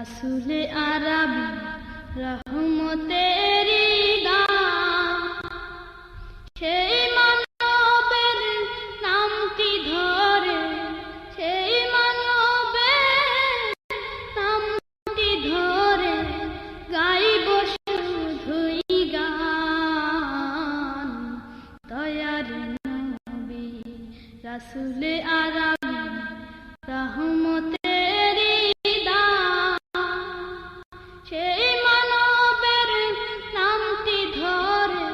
রাসূলে আরবি রহমতেরি গান, সেই মানবের নামটি ধরে, সেই মানবের নামটি ধরে গাইব শুধুই গান। দয়ার নবী রাসূলে আরবি রহমতেরি দান, সেই মানবের নামটি ধরে,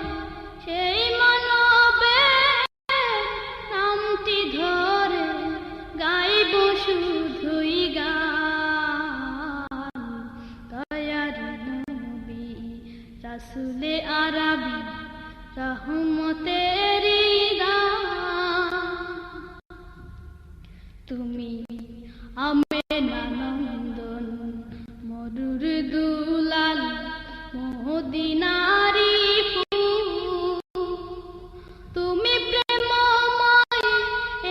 সেই মানবের নামটি ধরে গাইব শুধুই গান। দয়ার নবী রাসূলে আরবি রহমতেরি দান। তুমি আমেনা নন্দন মরুর দুলাল মদিনারি ফুল, তুমি প্রেমময়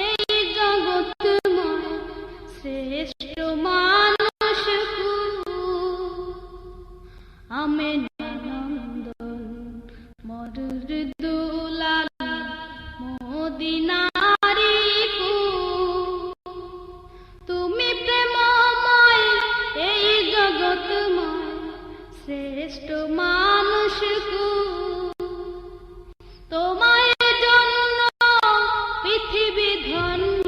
এই জগৎময় শ্রেষ্ঠ মানুষ কুল। আমেনা নন্দন মরুর দুলাল মদিনারি ফুল, তুমি প্রেমময় এই জগৎময় শ্রেষ্ঠ মানুষ কুল। তোমার জন্য পৃথিবী ধন্য,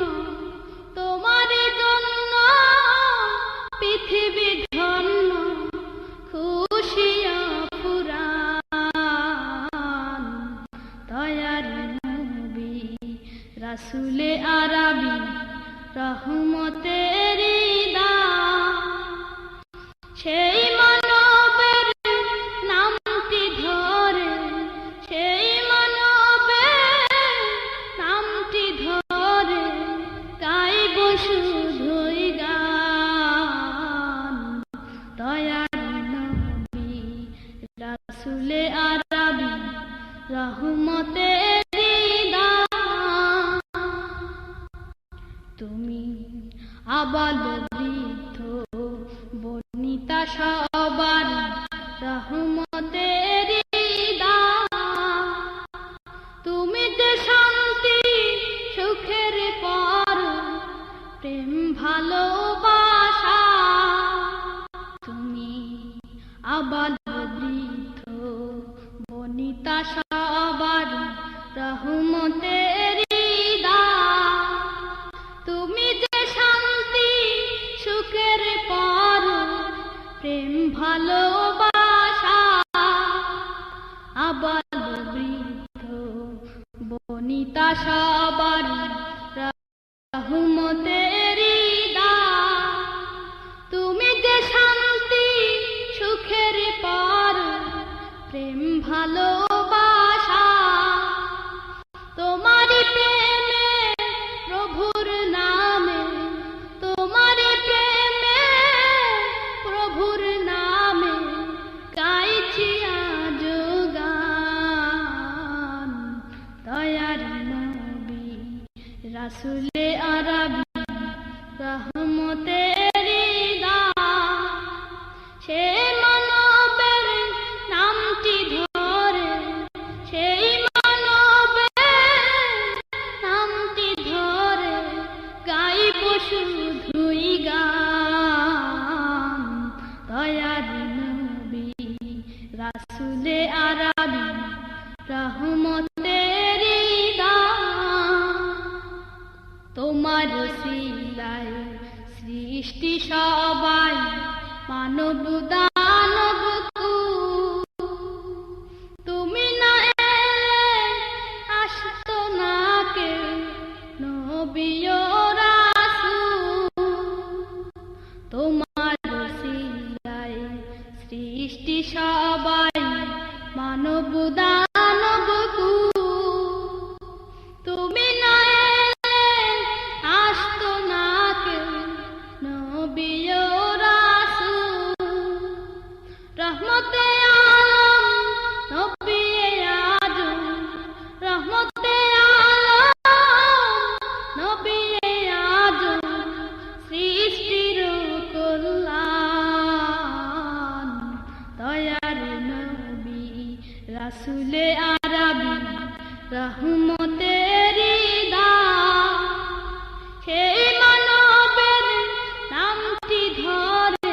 তোমার জন্য পৃথিবী ধন্য, খুশিয়া পুরান। দয়ার নবী রাসূলে আরবি রহমতেরি দান, সেই মানবের নামটি ধরে, সেই মানবের নামটি ধরে গাইব শুধুই গান। দয়ার নবী রাসূলে আরবি রহমতেরি দান। তুমি আবাল বৃদ্ধ বনিতা সবার রহমতেরি দান, তুমি যে শান্তি সুখের পর প্রেম ভালোবাসা। তুমি আবাল বৃদ্ধ বনিতা সবার রহমতেরি দান, তুমি যে শান্তি সুখের পর প্রেম ভালোবাসা। আবাল বৃদ্ধ বনিতা সবার রহমতেরি দান, তুমি যে শান্তি সুখের পর প্রেম ভালোবাসা। তোমারই প্রেমে প্রভুর নামে, তোমারই প্রেমে প্রভুর নামে গাইছি আজ গান। দয়ার নবী রাসূলে আরবি রহমতেরি দান, সেই মানবের নামটি ধরে, সেই মানবের নামটি ধরে গাইব শুধুই গান। দয়ার নবী রাসূলে আরবি রহমতেরি দান, তোমার ওসিলায় সৃষ্টি সবাই মানব দানব কুল। তুমি না এলে আসতো না কেউ নবী ও রাসূল, তোমার ওসিলায় সৃষ্টি সবাই মানব দানব কুল। তুমি না এলে আসতো না কেউ নবী ও রাসূল, রাসূলে আরবি রহমতেরি দান, সেই মানবের নামটি ধরে,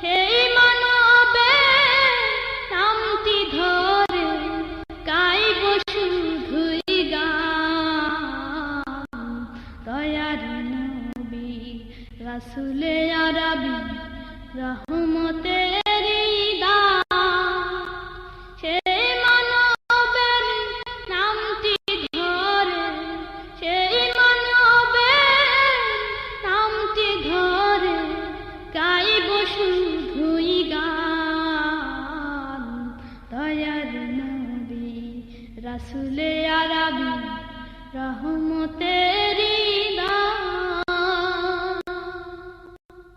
সেই মানবের নামটি ধরে গাইব শুধুই গান। দয়ার নবী রাসূলে আরবি রহমতেরি দান, সেই মানবের নামটি ধরে, সেই মানবের নামটি ধরে গাইব শুধুই গান। দয়ার নবী রাসূলে আরবি রহমতেরি